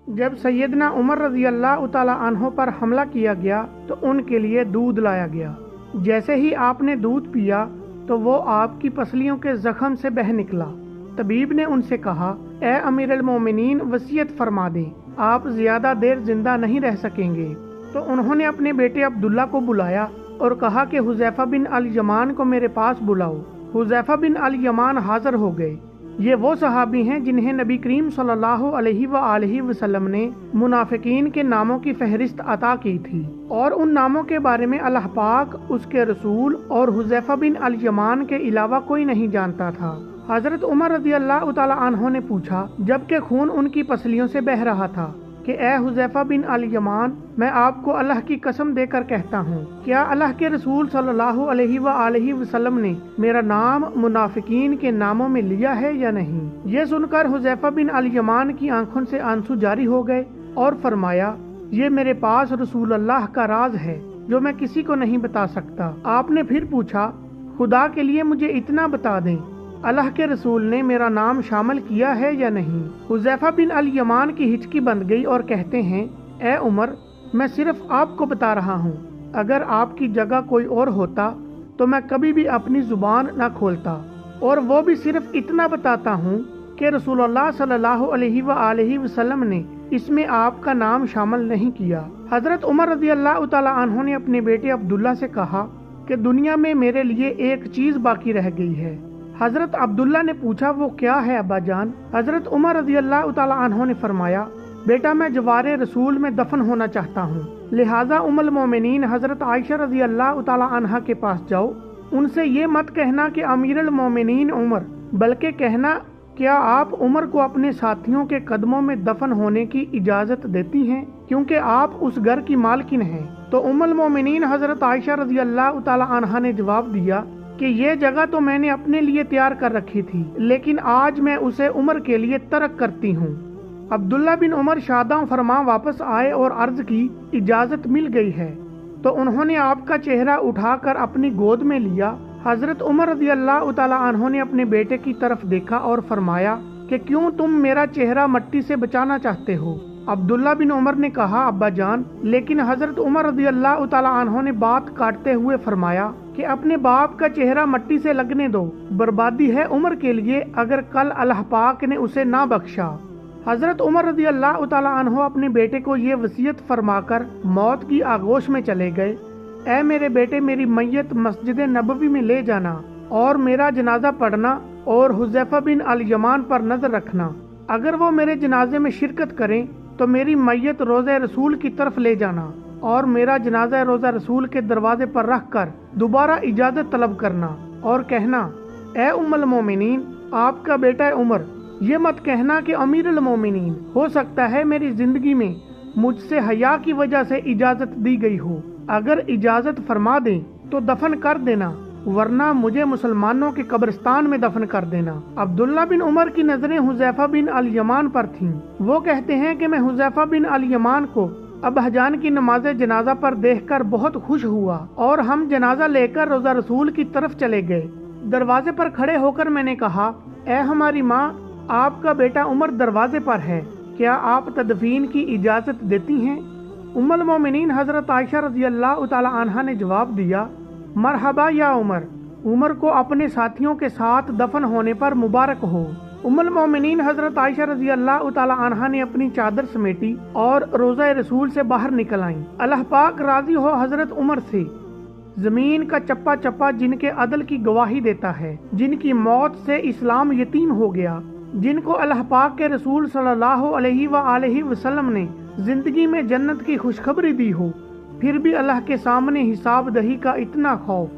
جب سیدنا عمر رضی اللہ تعالی عنہ پر حملہ کیا گیا تو ان کے لیے دودھ لایا گیا۔ جیسے ہی آپ نے دودھ پیا تو وہ آپ کی پسلیوں کے زخم سے بہہ نکلا۔ طبیب نے ان سے کہا، اے امیر المومنین، وصیت فرما دیں، آپ زیادہ دیر زندہ نہیں رہ سکیں گے۔ تو انہوں نے اپنے بیٹے عبداللہ کو بلایا اور کہا کہ حذیفہ بن الیمان کو میرے پاس بلاؤ۔ حذیفہ بن الیمان حاضر ہو گئے۔ یہ وہ صحابی ہیں جنہیں نبی کریم صلی اللہ علیہ وآلہ وسلم نے منافقین کے ناموں کی فہرست عطا کی تھی، اور ان ناموں کے بارے میں اللہ پاک، اس کے رسول اور حذیفہ بن الیمان کے علاوہ کوئی نہیں جانتا تھا۔ حضرت عمر رضی اللہ تعالی عنہ نے پوچھا جبکہ خون ان کی پسلیوں سے بہہ رہا تھا کہ اے حذیفہ بن الیمان، میں آپ کو اللہ کی قسم دے کر کہتا ہوں، کیا اللہ کے رسول صلی اللہ علیہ وآلہ وسلم نے میرا نام منافقین کے ناموں میں لیا ہے یا نہیں؟ یہ سن کر حذیفہ بن الیمان کی آنکھوں سے آنسو جاری ہو گئے اور فرمایا، یہ میرے پاس رسول اللہ کا راز ہے جو میں کسی کو نہیں بتا سکتا۔ آپ نے پھر پوچھا، خدا کے لیے مجھے اتنا بتا دیں، اللہ کے رسول نے میرا نام شامل کیا ہے یا نہیں؟ حذیفہ بن الیمان کی ہچکی بند گئی اور کہتے ہیں، اے عمر، میں صرف آپ کو بتا رہا ہوں، اگر آپ کی جگہ کوئی اور ہوتا تو میں کبھی بھی اپنی زبان نہ کھولتا، اور وہ بھی صرف اتنا بتاتا ہوں کہ رسول اللہ صلی اللہ علیہ وآلہ وسلم نے اس میں آپ کا نام شامل نہیں کیا۔ حضرت عمر رضی اللہ تعالی عنہ نے اپنے بیٹے عبداللہ سے کہا کہ دنیا میں میرے لیے ایک چیز باقی رہ گئی ہے۔ حضرت عبداللہ نے پوچھا، وہ کیا ہے ابا جان؟ حضرت عمر رضی اللہ تعالی عنہ نے فرمایا، بیٹا، میں جوار رسول میں دفن ہونا چاہتا ہوں، لہٰذا ام المومنین حضرت عائشہ رضی اللہ تعالی عنہ کے پاس جاؤ، ان سے یہ مت کہنا کہ امیر المومنین عمر، بلکہ کہنا، کیا آپ عمر کو اپنے ساتھیوں کے قدموں میں دفن ہونے کی اجازت دیتی ہیں کیونکہ آپ اس گھر کی مالکن ہیں؟ تو ام المومنین حضرت عائشہ رضی اللہ تعالی عنہ نے جواب دیا کہ یہ جگہ تو میں نے اپنے لیے تیار کر رکھی تھی، لیکن آج میں اسے عمر کے لیے ترک کرتی ہوں۔ عبداللہ بن عمر شاداں فرما واپس آئے اور عرض کی، اجازت مل گئی ہے۔ تو انہوں نے آپ کا چہرہ اٹھا کر اپنی گود میں لیا۔ حضرت عمر رضی اللہ تعالی عنہ نے اپنے بیٹے کی طرف دیکھا اور فرمایا کہ کیوں تم میرا چہرہ مٹی سے بچانا چاہتے ہو؟ عبداللہ بن عمر نے کہا، ابا جان، لیکن حضرت عمر رضی اللہ تعالی عنہ نے بات کاٹتے ہوئے فرمایا کہ اپنے باپ کا چہرہ مٹی سے لگنے دو، بربادی ہے عمر کے لیے اگر کل اللہ پاک نے اسے نہ بخشا۔ حضرت عمر رضی اللہ تعالی عنہ اپنے بیٹے کو یہ وصیت فرما کر موت کی آغوش میں چلے گئے، اے میرے بیٹے، میری میت مسجد نبوی میں لے جانا اور میرا جنازہ پڑھنا اور حذیفہ بن الیمان پر نظر رکھنا، اگر وہ میرے جنازے میں شرکت کریں تو میری میت روضہ رسول کی طرف لے جانا اور میرا جنازہ روضہ رسول کے دروازے پر رکھ کر دوبارہ اجازت طلب کرنا اور کہنا، اے ام المومنین، آپ کا بیٹا عمر، یہ مت کہنا کہ امیر المومنین، ہو سکتا ہے میری زندگی میں مجھ سے حیا کی وجہ سے اجازت دی گئی ہو، اگر اجازت فرما دیں تو دفن کر دینا، ورنہ مجھے مسلمانوں کے قبرستان میں دفن کر دینا۔ عبداللہ بن عمر کی نظریں حذیفہ بن الیمان پر تھیں۔ وہ کہتے ہیں کہ میں حذیفہ بن الیمان کو ابا جان کی نماز جنازہ پر دیکھ کر بہت خوش ہوا اور ہم جنازہ لے کر روضہ رسول کی طرف چلے گئے۔ دروازے پر کھڑے ہو کر میں نے کہا، اے ہماری ماں، آپ کا بیٹا عمر دروازے پر ہے، کیا آپ تدفین کی اجازت دیتی ہیں؟ ام المومنین حضرت عائشہ رضی اللہ تعالی عنہا نے جواب دیا، مرحبا یا عمر، عمر کو اپنے ساتھیوں کے ساتھ دفن ہونے پر مبارک ہو۔ ام المومنین حضرت عائشہ رضی اللہ تعالی عنہا نے اپنی چادر سمیٹی اور روضہ رسول سے باہر نکل آئیں۔ اللہ پاک راضی ہو حضرت عمر سے، زمین کا چپا چپا جن کے عدل کی گواہی دیتا ہے، جن کی موت سے اسلام یتیم ہو گیا، جن کو اللہ پاک کے رسول صلی اللہ علیہ وآلہ وسلم نے زندگی میں جنت کی خوشخبری دی ہو، پھر بھی اللہ کے سامنے حساب دہی کا اتنا خوف،